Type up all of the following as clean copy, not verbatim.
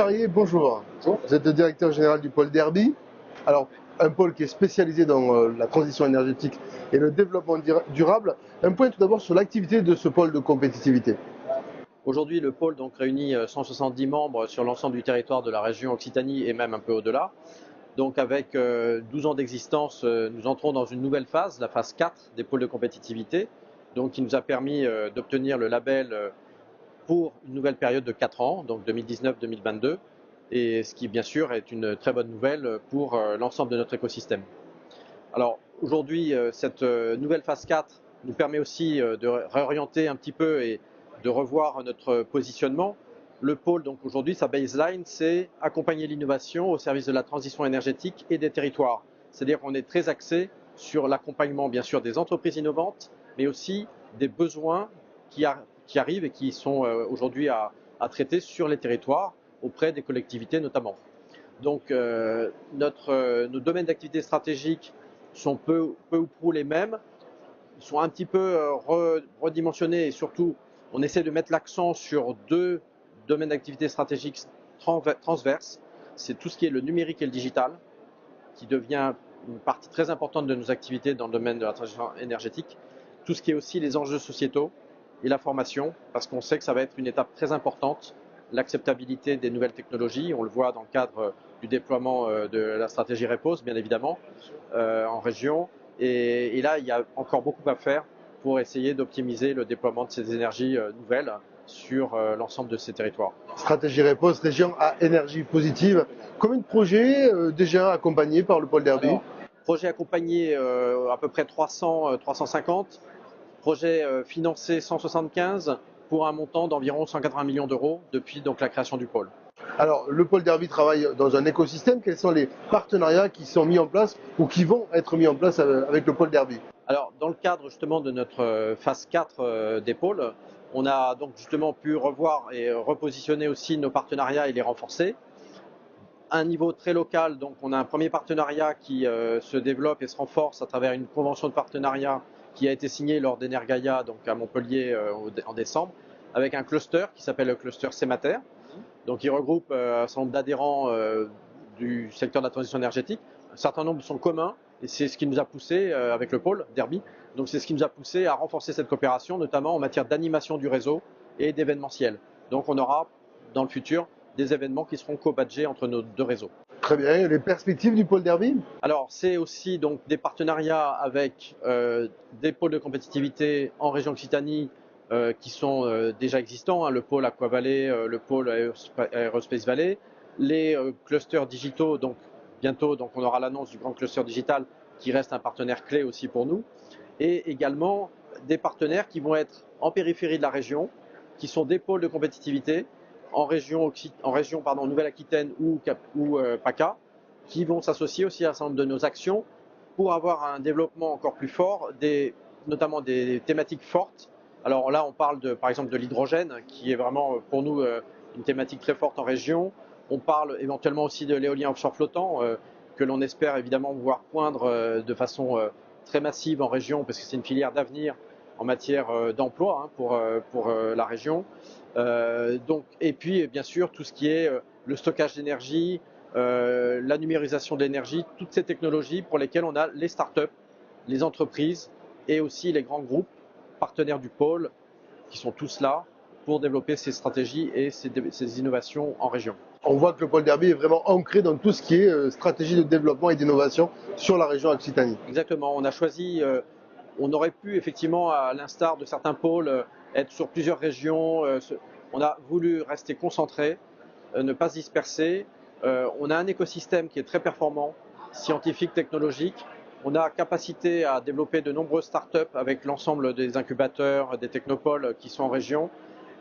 Charrier, bonjour. Vous êtes le directeur général du pôle Derby. Alors, un pôle qui est spécialisé dans la transition énergétique et le développement durable. Un point tout d'abord sur l'activité de ce pôle de compétitivité. Aujourd'hui, le pôle donc réunit 170 membres sur l'ensemble du territoire de la région Occitanie et même un peu au-delà. Donc avec 12 ans d'existence, nous entrons dans une nouvelle phase, la phase 4 des pôles de compétitivité, donc qui nous a permis d'obtenir le label pour une nouvelle période de 4 ans, donc 2019-2022, et ce qui bien sûr est une très bonne nouvelle pour l'ensemble de notre écosystème. Alors aujourd'hui, cette nouvelle phase 4 nous permet aussi de réorienter un petit peu et de revoir notre positionnement. Le pôle, donc aujourd'hui, sa baseline, c'est accompagner l'innovation au service de la transition énergétique et des territoires. C'est-à-dire qu'on est très axé sur l'accompagnement, bien sûr, des entreprises innovantes, mais aussi des besoins qui arrivent et qui sont aujourd'hui à traiter sur les territoires, auprès des collectivités notamment. Donc nos domaines d'activité stratégiques sont peu ou prou les mêmes. Ils sont un petit peu redimensionnés et surtout, on essaie de mettre l'accent sur deux domaines d'activité stratégiques transverses. C'est tout ce qui est le numérique et le digital, qui devient une partie très importante de nos activités dans le domaine de la transition énergétique. Tout ce qui est aussi les enjeux sociétaux et la formation, parce qu'on sait que ça va être une étape très importante, l'acceptabilité des nouvelles technologies. On le voit dans le cadre du déploiement de la stratégie REPOS, bien évidemment, en région. Et là, il y a encore beaucoup à faire pour essayer d'optimiser le déploiement de ces énergies nouvelles sur l'ensemble de ces territoires. Stratégie Réponse, région à énergie positive. Combien de projets déjà accompagnés par le pôle Derby? Alors, projet accompagné à peu près 300-350, projet financé 175 pour un montant d'environ 180 millions d'euros depuis donc la création du pôle. Alors, le pôle Derby travaille dans un écosystème. Quels sont les partenariats qui sont mis en place ou qui vont être mis en place avec le pôle Derby? Alors, dans le cadre justement de notre phase 4 des pôles, on a donc justement pu revoir et repositionner aussi nos partenariats et les renforcer. À un niveau très local, donc on a un premier partenariat qui se développe et se renforce à travers une convention de partenariat qui a été signée lors d'Energaia, donc à Montpellier en décembre, avec un cluster qui s'appelle le cluster Cemater. Donc il regroupe un certain nombre d'adhérents du secteur de la transition énergétique. Un certain nombre sont communs et c'est ce qui nous a poussé avec le pôle Derby. Donc c'est ce qui nous a poussé à renforcer cette coopération, notamment en matière d'animation du réseau et d'événementiel. Donc on aura dans le futur des événements qui seront co-badgés entre nos deux réseaux. Très bien. Les perspectives du pôle Derby? Alors c'est aussi donc des partenariats avec des pôles de compétitivité en région Occitanie qui sont déjà existants, hein, le pôle Aqua Valley, le pôle Aerospace Valley, les clusters digitaux, donc bientôt donc on aura l'annonce du grand cluster digital qui reste un partenaire clé aussi pour nous, et également des partenaires qui vont être en périphérie de la région, qui sont des pôles de compétitivité en région Nouvelle-Aquitaine ou PACA, qui vont s'associer aussi à un certain nombre de nos actions pour avoir un développement encore plus fort, notamment des thématiques fortes. Alors là, on parle par exemple de l'hydrogène, qui est vraiment pour nous une thématique très forte en région. On parle éventuellement aussi de l'éolien offshore flottant, que l'on espère évidemment voir poindre de façon très massive en région, parce que c'est une filière d'avenir en matière d'emploi pour la région. Et puis bien sûr tout ce qui est le stockage d'énergie, la numérisation de l'énergie, toutes ces technologies pour lesquelles on a les startups, les entreprises et aussi les grands groupes partenaires du pôle qui sont tous là pour développer ces stratégies et ces innovations en région. On voit que le pôle Derby est vraiment ancré dans tout ce qui est stratégie de développement et d'innovation sur la région Occitanie. Exactement, on a choisi, on aurait pu effectivement, à l'instar de certains pôles, être sur plusieurs régions. On a voulu rester concentré, ne pas se disperser. On a un écosystème qui est très performant, scientifique, technologique. On a capacité à développer de nombreuses startups avec l'ensemble des incubateurs, des technopoles qui sont en région,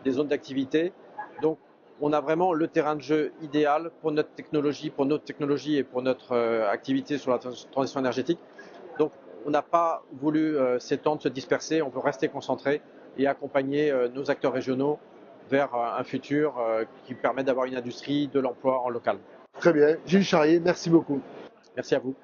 des zones d'activité. Donc, on a vraiment le terrain de jeu idéal pour notre technologie et pour notre activité sur la transition énergétique. Donc, on n'a pas voulu s'étendre, se disperser. On veut rester concentré et accompagner nos acteurs régionaux vers un futur qui permet d'avoir une industrie, de l'emploi en local. Très bien. Gilles Charrier, merci beaucoup. Merci à vous.